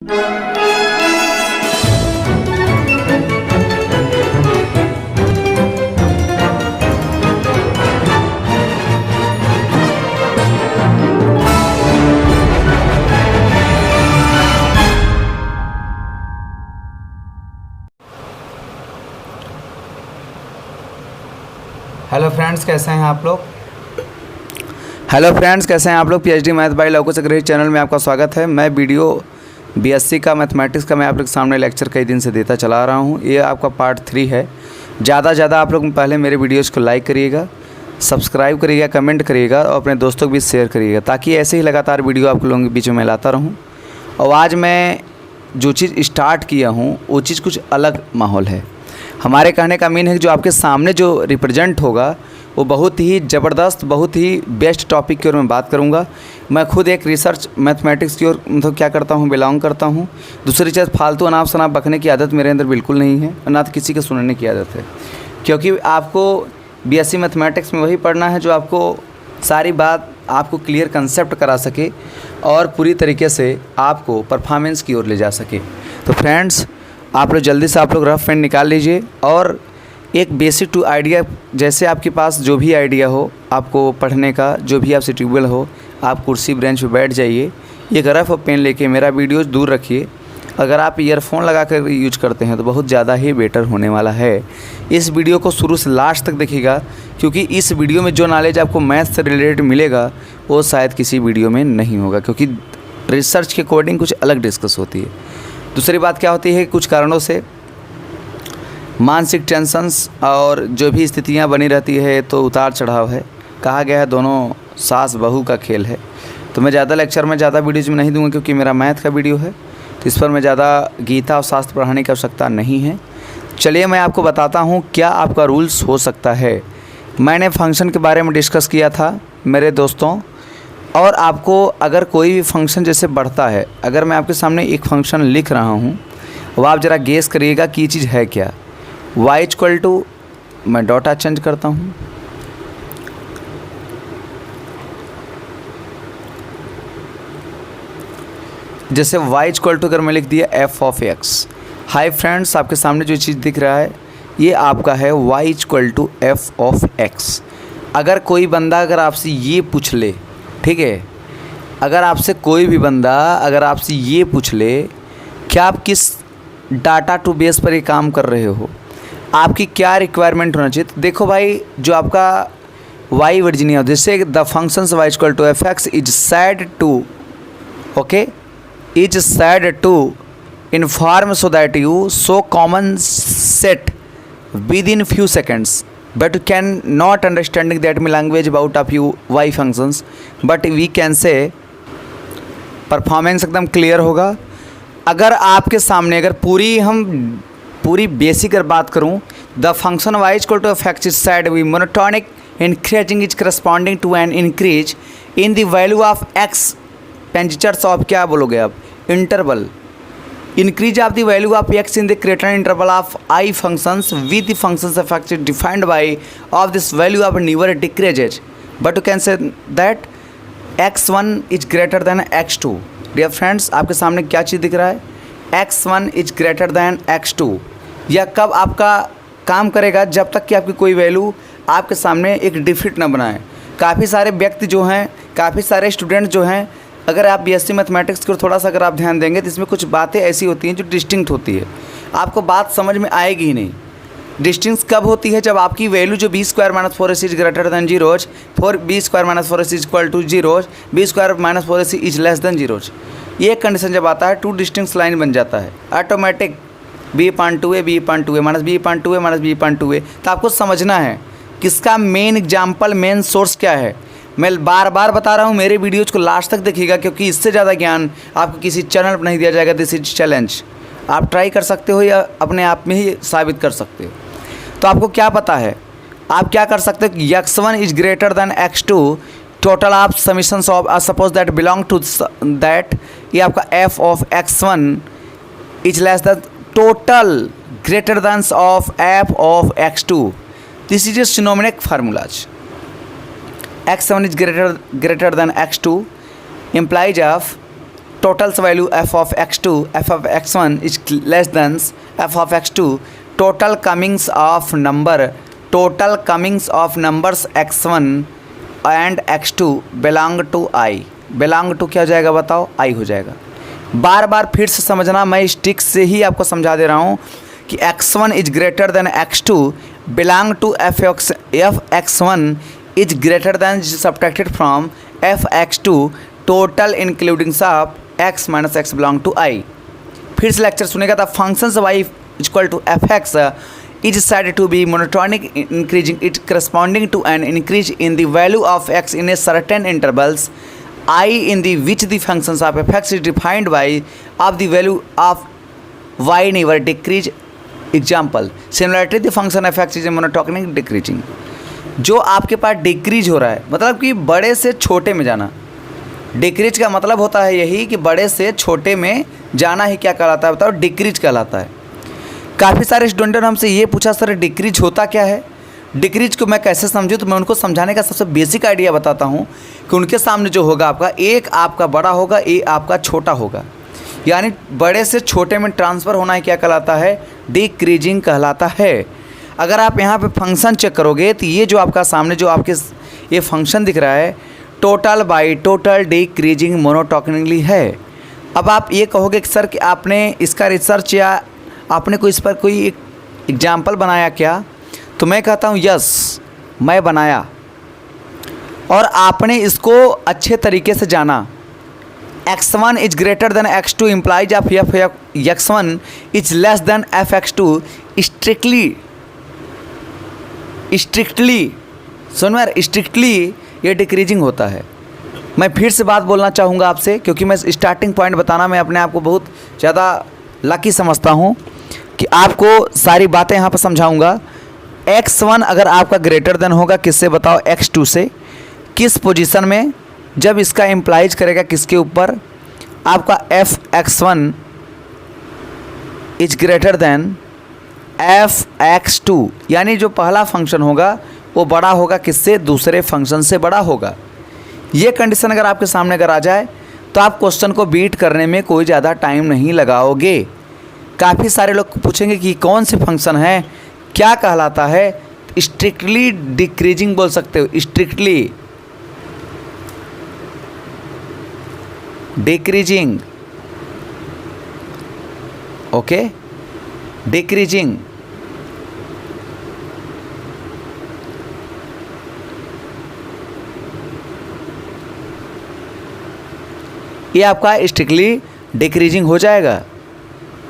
Hello friends, कैसे हैं आप लोग? हेलो फ्रेंड्स, कैसे हैं आप लोग? PhD math by Lavkush Agrahi channel में आपका स्वागत है। मैं वीडियो बीएससी का मैथमेटिक्स का मैं आप लोग के सामने लेक्चर कई दिन से देता चला रहा हूं। ये आपका पार्ट 3 है। ज़्यादा आप लोग पहले मेरे वीडियोज़ को लाइक करिएगा, सब्सक्राइब करिएगा, कमेंट करिएगा और अपने दोस्तों के बीच शेयर करिएगा, ताकि ऐसे ही लगातार वीडियो आप लोगों के बीच में लाता रहूँ। और आज मैं जो चीज़ स्टार्ट किया हूँ वो चीज़ कुछ अलग माहौल है। हमारे कहने का मीन है कि जो आपके सामने जो रिप्रेजेंट होगा वो बहुत ही ज़बरदस्त, बहुत ही बेस्ट टॉपिक की ओर मैं बात करूंगा। मैं खुद एक रिसर्च मैथमेटिक्स की ओर मतलब क्या करता हूं, बिलोंग करता हूं। दूसरी चीज़, फालतू अनाप शनाप बकने की आदत मेरे अंदर बिल्कुल नहीं है, ना तो किसी के सुनने की आदत है। क्योंकि आपको बीएससी मैथमेटिक्स में वही पढ़ना है जो आपको सारी बात आपको क्लियर कंसेप्ट करा सके और पूरी तरीके से आपको परफॉर्मेंस की ओर ले जा सके। तो फ्रेंड्स, आप लोग जल्दी से आप लोग रफ पेन निकाल लीजिए और एक बेसिक टू आइडिया, जैसे आपके पास जो भी आइडिया हो आपको पढ़ने का, जो भी आपसे ट्यूबवेल हो, आप कुर्सी ब्रेंच पे बैठ जाइए, एक रफ पेन लेके मेरा वीडियो दूर रखिए। अगर आप ईयरफोन लगा कर यूज करते हैं तो बहुत ज़्यादा ही बेटर होने वाला है। इस वीडियो को शुरू से लास्ट तक देखिएगा, क्योंकि इस वीडियो में जो नॉलेज आपको मैथ से रिलेटेड मिलेगा वो शायद किसी वीडियो में नहीं होगा, क्योंकि रिसर्च के अकॉर्डिंग कुछ अलग डिस्कस होती है। दूसरी बात क्या होती है, कुछ कारणों से मानसिक टेंशन्स और जो भी स्थितियां बनी रहती है तो उतार चढ़ाव है। कहा गया है दोनों सास बहू का खेल है। तो मैं ज़्यादा लेक्चर में ज़्यादा वीडियोज़ में नहीं दूंगा, क्योंकि मेरा मैथ का वीडियो है, तो इस पर मैं ज़्यादा गीता और शास्त्र पढ़ाने की आवश्यकता नहीं है। चलिए मैं आपको बताता हूँ क्या आपका रूल्स हो सकता है। मैंने फंक्शन के बारे में डिस्कस किया था मेरे दोस्तों, और आपको अगर कोई भी फंक्शन जैसे बढ़ता है, अगर मैं आपके सामने एक फंक्शन लिख रहा हूँ, वो आप ज़रा गेस करिएगा कि ये चीज़ है क्या। y इक्वल टू, मैं डॉटा चेंज करता हूँ, जैसे y इक्वल टू अगर मैं लिख दिया f of x। Hi friends, आपके सामने जो चीज़ दिख रहा है ये आपका है y equal to f of x। अगर कोई बंदा अगर आपसे ये पूछ ले, ठीक है, अगर आपसे कोई भी बंदा अगर आपसे ये पूछ ले कि आप किस डाटा टू बेस पर ये काम कर रहे हो, आपकी क्या रिक्वायरमेंट होना चाहिए, तो देखो भाई, जो आपका y वर्जिनिया, जैसे the functions y equal to F X is said to, okay, is said to inform so that you so common set within few seconds, but you can not understanding that my language about of you y functions, but we can say performance एकदम clear होगा। अगर आपके सामने अगर पूरी basic अगर बात करूं, the function y equal to F X is said we monotonic increasing is corresponding to an increase in the value of x punctures of, क्या बोलोगे आप, interval, increase of the value of x in the greater interval of I functions with the functions f x defined by of this value of never decreases, but you can say that x1 is greater than x2। dear friends, आपके सामने क्या चीज़ दिख रहा है, x1 is greater than x2। यह कब आपका काम करेगा, जब तक कि आपकी कोई वैल्यू आपके सामने एक डिफिट न बनाए। काफ़ी सारे व्यक्ति जो हैं, काफ़ी सारे स्टूडेंट जो हैं, अगर आप बीएससी मैथमेटिक्स की ओर थोड़ा सा अगर आप ध्यान देंगे तो इसमें कुछ बातें ऐसी होती हैं जो डिस्टिंक्ट होती है, आपको बात समझ में आएगी ही नहीं। डिस्टिंक्ट कब होती है, जब आपकी वैल्यू जो B square minus 4ac is greater than zeros, B square minus 4ac is equal to zeros, B square minus 4ac is less than zeros. ये कंडीशन जब आता है, टू डिस्टिंक्ट लाइन बन जाता है automatic, b/2a b/2a minus b/2a minus b/2a। तो आपको समझना है किसका मेन एग्जाम्पल, मेन सोर्स क्या है। मैं बार बार बता रहा हूँ, मेरे वीडियोज़ को लास्ट तक देखिएगा, क्योंकि इससे ज़्यादा ज्ञान आपको किसी चैनल पर नहीं दिया जाएगा। दिस इज चैलेंज, आप ट्राई कर सकते हो या अपने आप में ही साबित कर सकते हो। तो आपको क्या पता है, आप क्या कर सकते हो, x1 is greater than x2, total of summations of suppose that belong to that, ये आपका f of x1 is less than total greater than of f of x2। This is a synonymic formulas. x1 is greater than x2 implies of totals value f of x2 f of x1 is less than f of x2 total comings of numbers x1 and x2 belong to I, belong to क्या हो जाएगा बताओ, I हो जाएगा। बार बार फिर से समझना, मैं स्टिक से ही आपको समझा दे रहा हूँ कि x1 is greater than x2 belong to f x1 is greater than subtracted from f x2 total including सब x minus X belong to I। फिर से लेक्चर सुनेगा। The functions y equal to F X is said to be monotonic increasing it corresponding to an increase in the value of x in a certain intervals I in the which the functions of f(x) is defined by of the value of y never decrease. Example, similarly the function f(x) is a monotonic decreasing। जो आपके पास decrease हो रहा है मतलब कि बड़े से छोटे में जाना। डिक्रीज का मतलब होता है यही कि बड़े से छोटे में जाना ही क्या कहलाता है बताओ, डिक्रीज कहलाता है। काफ़ी सारे स्टूडेंट ने हमसे ये पूछा सर डिक्रीज होता क्या है, डिक्रीज को मैं कैसे समझूं, तो मैं उनको समझाने का सबसे बेसिक आइडिया बताता हूं कि उनके सामने जो होगा आपका, एक आपका बड़ा होगा, एक आपका छोटा होगा, यानी बड़े से छोटे में ट्रांसफ़र होना ही क्या कहलाता है, डिक्रीजिंग कहलाता है। अगर आप यहाँ पे फंक्शन चेक करोगे तो ये जो आपका सामने जो आपके ये फंक्शन दिख रहा है total by total decreasing monotonically है। अब आप ये कहोगे कि सर कि आपने इसका रिसर्च या आपने कोई इस पर कोई एक एग्जाम्पल बनाया क्या, तो मैं कहता हूँ यस मैं बनाया और आपने इसको अच्छे तरीके से जाना। x1 is greater than x2 implies of x1 is less than f x2 strictly सुन यार, स्ट्रिक्टली ये डिक्रीजिंग होता है। मैं फिर से बात बोलना चाहूँगा आपसे क्योंकि मैं स्टार्टिंग पॉइंट बताना मैं अपने आप को बहुत ज़्यादा लकी समझता हूँ कि आपको सारी बातें यहाँ पर समझाऊँगा। x1 अगर आपका ग्रेटर देन होगा किससे बताओ, x2 से, किस पोजीशन में, जब इसका इम्प्लाइज करेगा किसके ऊपर, आपका f x1 is greater then f x2, यानी जो पहला फंक्शन होगा वो बड़ा होगा किससे, दूसरे फंक्शन से बड़ा होगा। ये कंडीशन अगर आपके सामने अगर आ जाए तो आप क्वेश्चन को बीट करने में कोई ज़्यादा टाइम नहीं लगाओगे। काफ़ी सारे लोग पूछेंगे कि कौन से फंक्शन है, क्या कहलाता है, स्ट्रिक्टली डिक्रीजिंग बोल सकते हो, स्ट्रिक्टली डिक्रीजिंग, ओके, डिक्रीजिंग। ये आपका स्ट्रिक्टली डिक्रीजिंग हो जाएगा।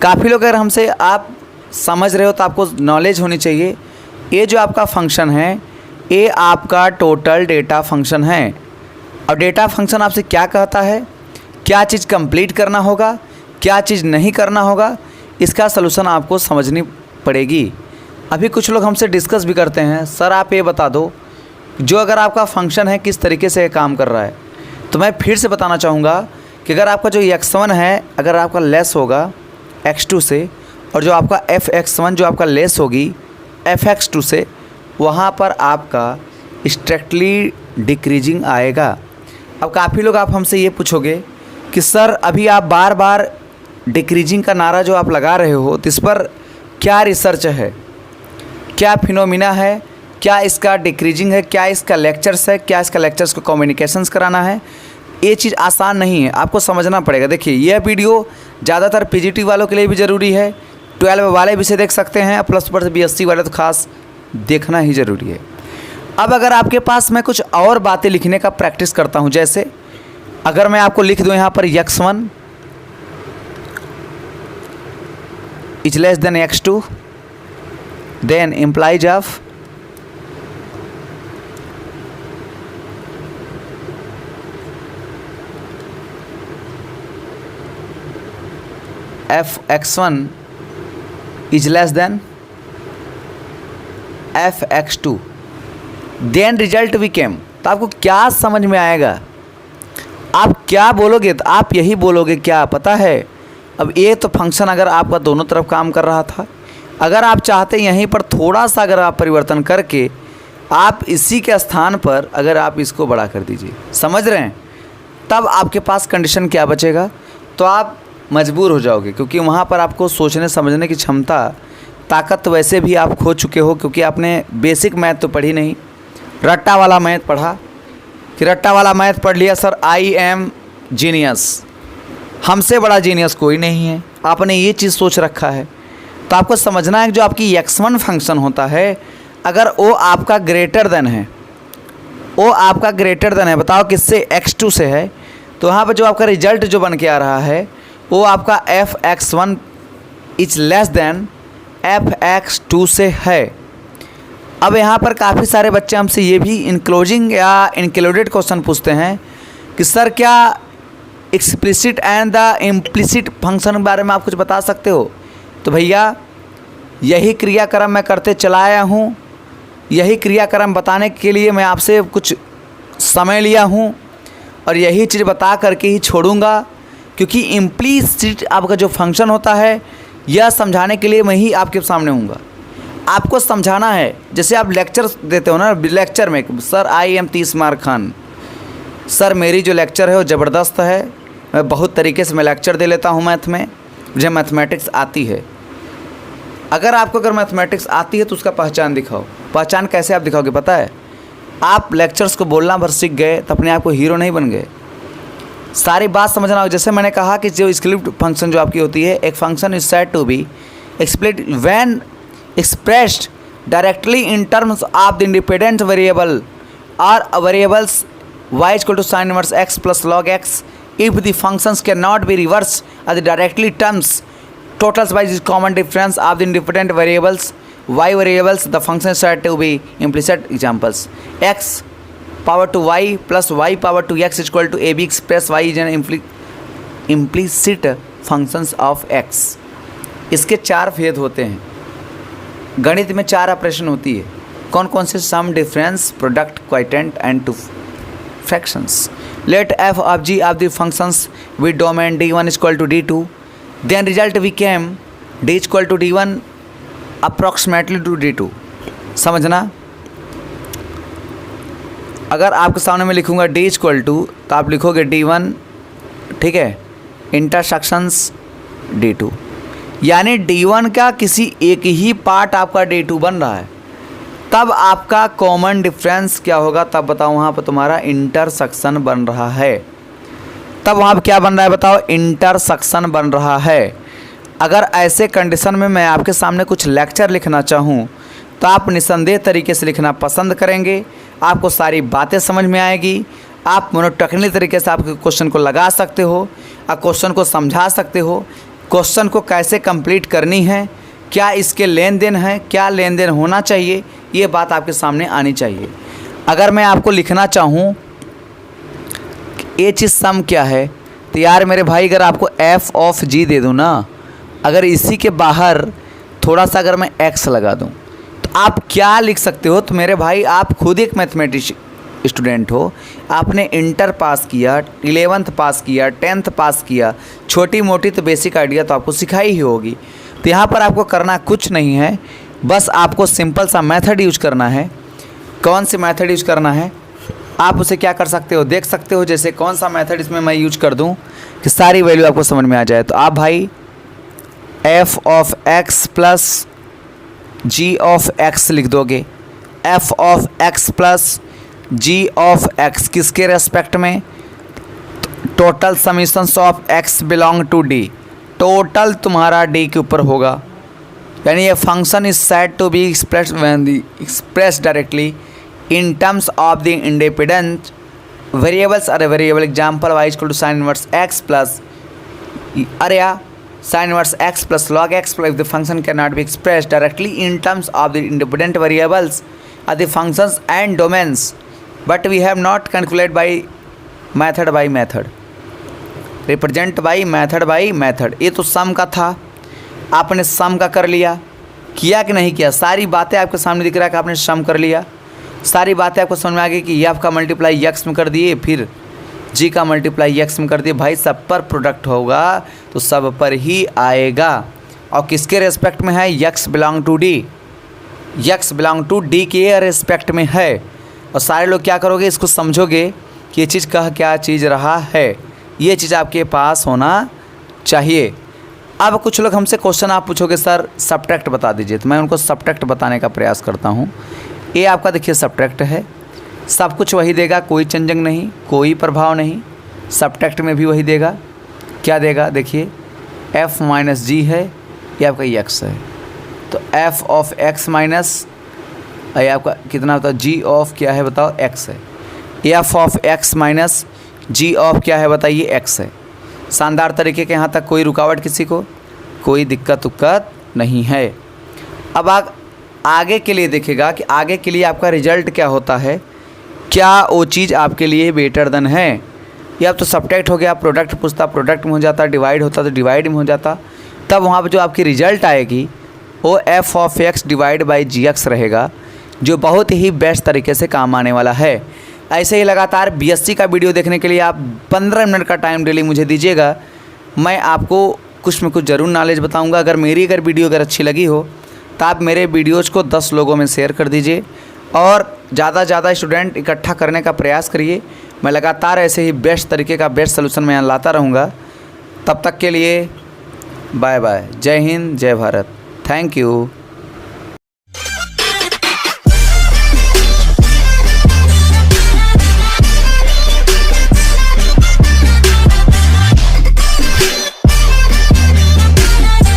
काफ़ी लोग अगर हमसे आप समझ रहे हो तो आपको नॉलेज होनी चाहिए। ये जो आपका फंक्शन है ये आपका टोटल डेटा फंक्शन है। अब डेटा फंक्शन आपसे क्या कहता है, क्या चीज़ कंप्लीट करना होगा, क्या चीज़ नहीं करना होगा, इसका सलूशन आपको समझनी पड़ेगी। अभी कुछ लोग हमसे डिस्कस भी करते हैं, सर आप ये बता दो जो अगर आपका फंक्शन है किस तरीके से काम कर रहा है। तो मैं फिर से बताना चाहूँगा कि अगर आपका जो x1 है अगर आपका लेस होगा x2 से, और जो आपका f x1 जो आपका लेस होगी f x2 से, वहाँ पर आपका स्ट्रिक्टली डिक्रीजिंग आएगा। अब काफ़ी लोग आप हमसे ये पूछोगे कि सर अभी आप बार बार डिक्रीजिंग का नारा जो आप लगा रहे हो तो इस पर क्या रिसर्च है, क्या फिनोमिना है, क्या इसका डिक्रीजिंग है, क्या इसका लेक्चर्स है, क्या इसका लेक्चर्स को कम्युनिकेशंस कराना है। ये चीज़ आसान नहीं है, आपको समझना पड़ेगा। देखिए यह वीडियो ज़्यादातर पीजीटी वालों के लिए भी ज़रूरी है, 12 वाले भी से देख सकते हैं, प्लस पर BSc वाले तो खास देखना ही ज़रूरी है। अब अगर आपके पास मैं कुछ और बातें लिखने का प्रैक्टिस करता हूँ, जैसे अगर मैं आपको लिख दूँ यहाँ पर x1 is less than x2 then implies of f x1 is less than f x2 then result we came. तो आपको क्या समझ में आएगा, आप क्या बोलोगे, तो आप यही बोलोगे क्या पता है। अब ये तो फंक्शन अगर आपका दोनों तरफ काम कर रहा था, अगर आप चाहते यहीं पर थोड़ा सा अगर आप परिवर्तन करके आप इसी के स्थान पर अगर आप इसको बड़ा कर दीजिए, समझ रहे हैं, तब आपके पास कंडीशन क्या बचेगा, तो आप मजबूर हो जाओगे, क्योंकि वहाँ पर आपको सोचने समझने की क्षमता, ताकत तो वैसे भी आप खो चुके हो, क्योंकि आपने बेसिक मैथ तो पढ़ी नहीं, रट्टा वाला मैथ पढ़ा कि रट्टा वाला मैथ पढ़ लिया, सर आई एम जीनियस, हमसे बड़ा जीनियस कोई नहीं है, आपने ये चीज़ सोच रखा है। तो आपको समझना है कि जो आपकी x1 फंक्शन होता है, अगर वो आपका ग्रेटर देन है, वो आपका ग्रेटर देन है, बताओ किससे, x2 से है, तो यहाँ पर जो आपका रिजल्ट जो बन के आ रहा है वो आपका f(x1) is less then f(x2) से है। अब यहाँ पर काफ़ी सारे बच्चे हमसे ये भी इंक्लोजिंग या इंक्लूडेड क्वेश्चन पूछते हैं कि सर क्या explicit and the implicit function के बारे में आप कुछ बता सकते हो। तो भैया यही क्रियाक्रम मैं करते चला आया हूँ, यही क्रियाक्रम बताने के लिए मैं आपसे कुछ समय लिया हूँ और यही चीज़ बता करके ही छोड़ूंगा, क्योंकि इम्प्लिसिट आपका जो फंक्शन होता है यह समझाने के लिए मैं ही आपके सामने हूँगा। आपको समझाना है, जैसे आप लेक्चर देते हो ना, लेक्चर में सर आई एम 30 मार खान, सर मेरी जो लेक्चर है वो ज़बरदस्त है, मैं बहुत तरीके से मैं लेक्चर दे लेता हूँ मैथ में, मुझे मैथमेटिक्स आती है। अगर आपको मैथमेटिक्स आती है तो उसका पहचान दिखाओ। पहचान कैसे आप दिखाओगे पता है, आप लेक्चर्स को बोलना भर सीख गए तो अपने आप को हीरो नहीं बन गए, सारी बात समझना हो। जैसे मैंने कहा कि जो स्क्रिप्ट फंक्शन जो आपकी होती है, एक function is said to be explicit when expressed directly in terms of the independent variable or variables y equal to sin inverse x plus log x if the functions cannot be reversed as directly terms totals by the common difference of the independent variables y variables. The function is said to be implicit. Examples: x power to y plus y power to x is equal to ab express y is an implicit functions of x. इसके 4 भेद होते हैं। गणित में 4 operation होती है, कौन कौन से, sum, difference, product, quotient and two fractions. Let f of g of the functions with domain d1 is equal to d2, then result became d is equal to d1 approximately to d2। समझना, अगर आपके सामने मैं लिखूंगा d is equal to, तो आप लिखोगे d1, ठीक है, इंटरसेक्शंस d2, यानी d1 का किसी एक ही पार्ट आपका d2 बन रहा है, तब आपका कॉमन डिफरेंस क्या होगा, तब बताओ वहाँ पर तुम्हारा इंटरसेक्शन बन रहा है। तब वहाँ पर क्या बन रहा है बताओ, इंटरसेक्शन बन रहा है। अगर ऐसे कंडीशन में मैं आपके सामने कुछ लेक्चर लिखना चाहूँ तो आप निसंदेह तरीके से लिखना पसंद करेंगे, आपको सारी बातें समझ में आएगी, आप मोनोटेक्निकल तरीके से आपके क्वेश्चन को लगा सकते हो, आप क्वेश्चन को समझा सकते हो, क्वेश्चन को कैसे कंप्लीट करनी है, क्या इसके लेन देन है, क्या लेन देन होना चाहिए, ये बात आपके सामने आनी चाहिए। अगर मैं आपको लिखना चाहूँ ये चीज़ सम क्या है, तो यार मेरे भाई अगर आपको f ऑफ g दे दूँ ना, अगर इसी के बाहर थोड़ा सा अगर मैं x लगा दूँ तो आप क्या लिख सकते हो। तो मेरे भाई आप खुद एक मैथमेटिक्स स्टूडेंट हो, आपने इंटर पास किया, 11th पास किया, 10th पास किया, छोटी मोटी तो बेसिक आइडिया तो आपको सिखाई ही होगी। तो यहाँ पर आपको करना कुछ नहीं है, बस आपको सिंपल सा मेथड यूज करना है। कौन सी मेथड यूज करना है, आप उसे क्या कर सकते हो, देख सकते हो। जैसे कौन सा मेथड इसमें मैं यूज कर दूँ कि सारी वैल्यू आपको समझ में आ जाए। तो आप भाई f of x plus g of x लिख दोगे, f of x plus g of x किसके रेस्पेक्ट में, total summations of x belong to d, total तुम्हारा d के ऊपर होगा। यानी ये function is said to be express directly in terms of the independent variables are variable. Example y equal to sine inverse x plus sin inverse x plus log x plus if the function cannot be expressed directly in terms of the independent variables are the functions and domains, but we have not calculated by method represent by method। ये तो सम का था, आपने सम का कर लिया, किया कि नहीं किया, सारी बातें आपके सामने दिख रहा है कि आपने सम कर लिया, सारी बातें आपको समझ में आ गई कि f का मल्टीप्लाई x में कर दिए, फिर g का मल्टीप्लाई x में कर दिए। भाई सब पर प्रोडक्ट होगा तो सब पर ही आएगा, और किसके रेस्पेक्ट में है, x belong to d, x belong to d के रेस्पेक्ट में है। और सारे लोग क्या करोगे, इसको समझोगे कि ये चीज़ क्या चीज़ रहा है, ये चीज़ आपके पास होना चाहिए। अब कुछ लोग हमसे क्वेश्चन आप पूछोगे सर सब्ट्रैक्ट बता दीजिए, तो मैं उनको सब्ट्रैक्ट बताने का प्रयास करता हूँ। ये आपका देखिए सब्ट्रैक्ट है, सब कुछ वही देगा, कोई चेंजिंग नहीं, कोई प्रभाव नहीं। सब्ट्रैक्ट में भी वही देगा, क्या देगा देखिए f माइनस जी है, ये आपका x है, तो f ऑफ x माइनस ये आपका कितना होता है g ऑफ क्या है बताओ x है, f of x minus g of क्या है बताइए x है। शानदार तरीके के यहाँ तक कोई रुकावट किसी को, कोई दिक्कत उक्कत नहीं है। अब आगे के लिए देखिएगा कि आगे के लिए आपका रिजल्ट क्या होता है, क्या वो चीज़ आपके लिए बेटर देन है। या तो सब्ट्रैक्ट हो गया, प्रोडक्ट पूछता प्रोडक्ट में हो जाता, डिवाइड होता तो डिवाइड में हो जाता, तब वहाँ पर जो आपकी रिजल्ट आएगी वो f of x divide by gx रहेगा, जो बहुत ही बेस्ट तरीके से काम आने वाला है। ऐसे ही लगातार BSc का वीडियो देखने के लिए आप 15 मिनट का टाइम डेली मुझे दीजिएगा, मैं आपको कुछ में कुछ ज़रूर नॉलेज बताऊंगा। अगर मेरी वीडियो अगर अच्छी लगी हो तो आप मेरे वीडियोज़ को 10 लोगों में शेयर कर दीजिए और ज़्यादा से ज़्यादा स्टूडेंट इकट्ठा करने का प्रयास करिए। मैं लगातार ऐसे ही बेस्ट तरीके का बेस्ट सलूशन मैं यहाँ लाता रहूँगा। तब तक के लिए बाय बाय, जय हिंद, जय भारत, थैंक यू।